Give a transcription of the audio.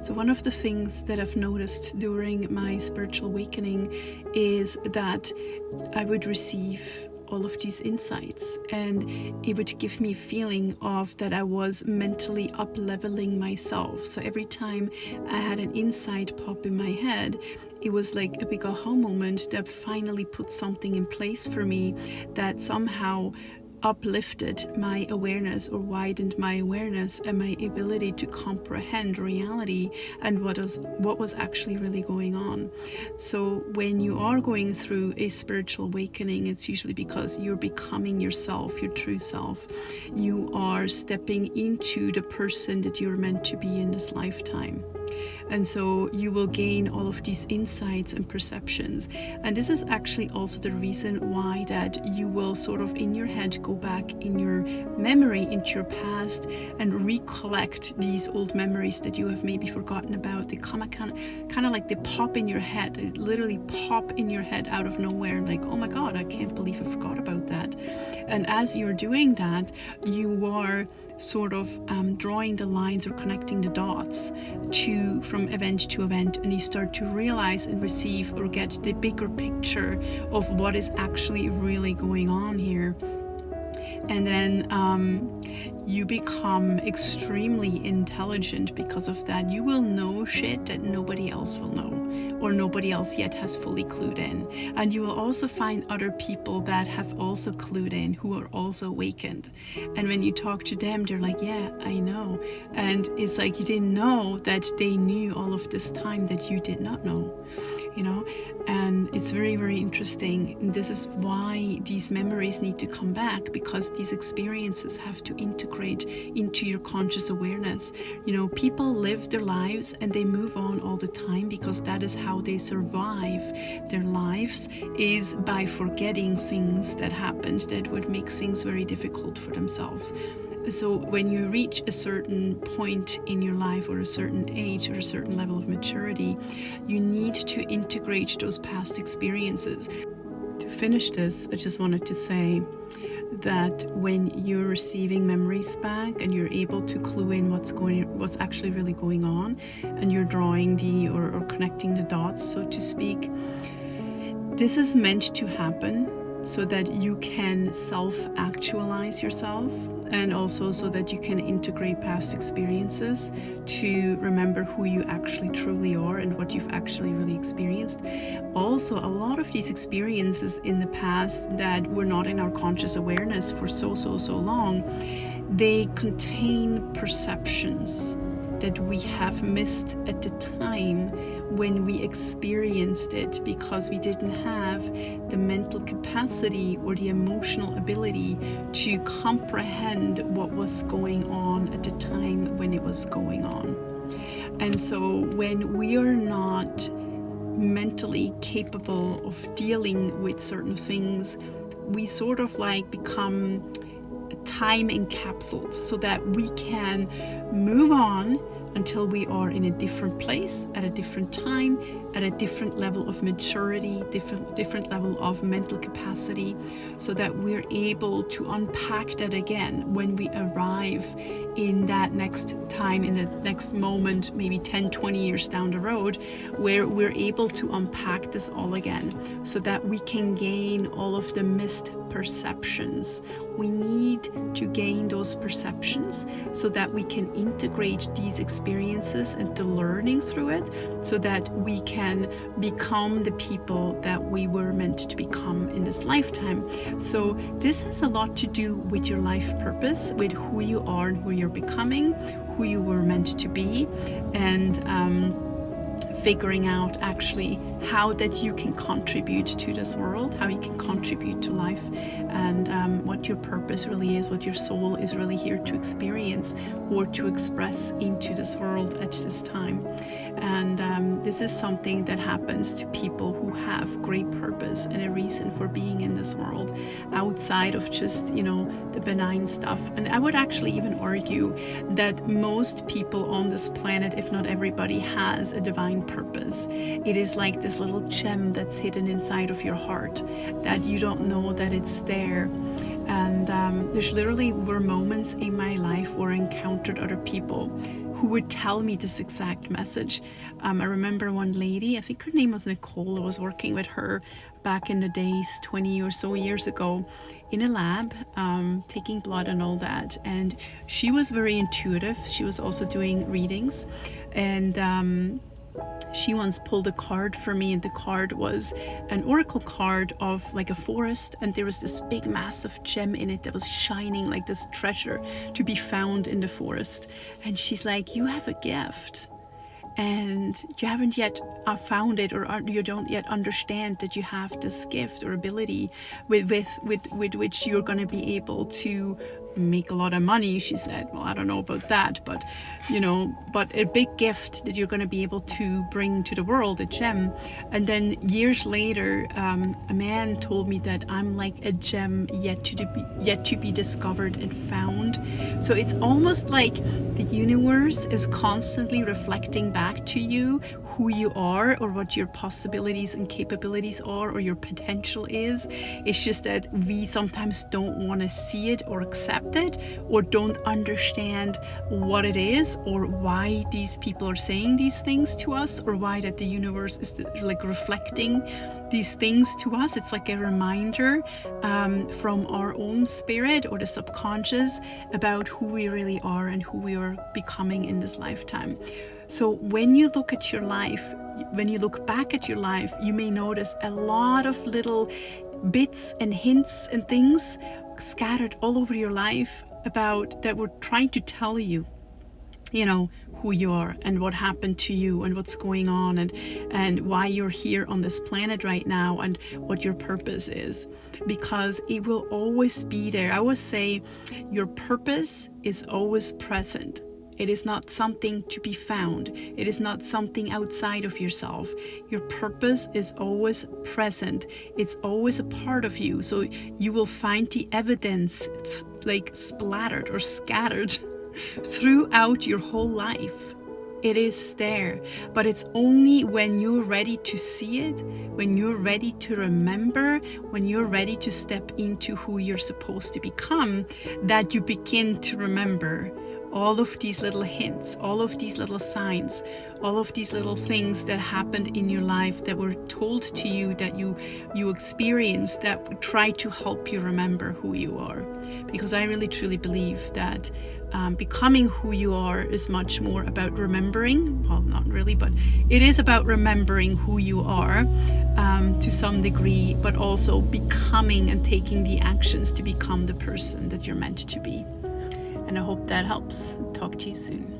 So one of the things that I've noticed during my spiritual awakening is that I would receive all of these insights, and it would give me a feeling of that I was mentally up leveling myself. So every time I had an insight pop in my head, it was like a big aha moment that finally put something in place for me that somehow uplifted my awareness or widened my awareness and my ability to comprehend reality and what was actually really going on. So when you are going through a spiritual awakening, it's usually because you're becoming yourself, your true self. You are stepping into the person that you're meant to be in this lifetime. And so you will gain all of these insights and perceptions. And this is actually also the reason why that you will sort of in your head go back in your memory into your past and recollect these old memories that you have maybe forgotten about. They come kind of like they pop in your head. They literally pop in your head out of nowhere, like, oh my God, I can't believe I forgot about that. And as you're doing that, you are sort of drawing the lines or connecting the dots from event to event, and you start to realize and receive or get the bigger picture of what is actually really going on here. And then you become extremely intelligent because of that. You will know shit that nobody else will know, or nobody else yet has fully clued in. And you will also find other people that have also clued in, who are also awakened. And when you talk to them, they're like, yeah, I know. And it's like you didn't know that they knew all of this time that you did not know, you know. And it's very, very interesting. And this is why these memories need to come back, because these experiences have to integrate into your conscious awareness. You know, people live their lives and they move on all the time because that is how they survive their lives, is by forgetting things that happened that would make things very difficult for themselves. So when you reach a certain point in your life, or a certain age, or a certain level of maturity, you need to integrate those past experiences. To finish this, I just wanted to say that when you're receiving memories back and you're able to clue in what's actually really going on, and you're drawing or connecting the dots, so to speak, this is meant to happen so that you can self-actualize yourself, and also so that you can integrate past experiences to remember who you actually truly are and what you've actually really experienced. Also, a lot of these experiences in the past that were not in our conscious awareness for so long, they contain perceptions that we have missed at the time when we experienced it, because we didn't have the mental capacity or the emotional ability to comprehend what was going on at the time when it was going on. And so when we are not mentally capable of dealing with certain things, we sort of like become time encapsulated, so that we can move on until we are in a different place, at a different time, at a different level of maturity, different level of mental capacity, so that we're able to unpack that again when we arrive in that next time, in the next moment, maybe 10, 20 years down the road, where we're able to unpack this all again, so that we can gain all of the missed perceptions. We need to gain those perceptions so that we can integrate these experiences and the learning through it, so that we can become the people that we were meant to become in this lifetime. So this has a lot to do with your life purpose, with who you are and who you're becoming, who you were meant to be, and figuring out actually how that you can contribute to this world, how you can contribute to life, and what your purpose really is, what your soul is really here to experience or to express into this world at this time. And this is something that happens to people who have great purpose and a reason for being in this world, outside of just, the benign stuff. And I would actually even argue that most people on this planet, if not everybody, has a divine purpose. It is like this little gem that's hidden inside of your heart that you don't know that it's there. And there's literally were moments in my life where I encountered other people who would tell me this exact message. I remember one lady, I think her name was Nicole. I was working with her back in the days, 20 or so years ago, in a lab, taking blood and all that. And she was very intuitive. She was also doing readings. And she once pulled a card for me, and the card was an oracle card of like a forest, and there was this big massive gem in it that was shining like this treasure to be found in the forest. And she's like, you have a gift, and you haven't yet found it, or you don't yet understand that you have this gift or ability with which you're going to be able to make a lot of money. She said, well, I don't know about that, but but a big gift that you're going to be able to bring to the world, a gem. And then years later, a man told me that I'm like a gem yet to be discovered and found. So it's almost like the universe is constantly reflecting back to you who you are, or what your possibilities and capabilities are, or your potential is. It's just that we sometimes don't want to see it or accept it, or don't understand what it is, or why these people are saying these things to us, or why that the universe is like reflecting these things to us. It's like a reminder from our own spirit or the subconscious about who we really are and who we are becoming in this lifetime. So when you look at your life, when you look back at your life, you may notice a lot of little bits and hints and things scattered all over your life about that were trying to tell you, who you are and what happened to you and what's going on, and why you're here on this planet right now, and what your purpose is, because it will always be there. I always say your purpose is always present. It is not something to be found. It is not something outside of yourself. Your purpose is always present. It's always a part of you. So you will find the evidence like splattered or scattered throughout your whole life. It is there, but it's only when you're ready to see it, when you're ready to remember, when you're ready to step into who you're supposed to become, that you begin to remember all of these little hints, all of these little signs, all of these little things that happened in your life that were told to you, that you experienced, that try to help you remember who you are. Because I really truly believe that becoming who you are is much more about remembering. Well, not really, but it is about remembering who you are to some degree, but also becoming and taking the actions to become the person that you're meant to be. And I hope that helps. Talk to you soon.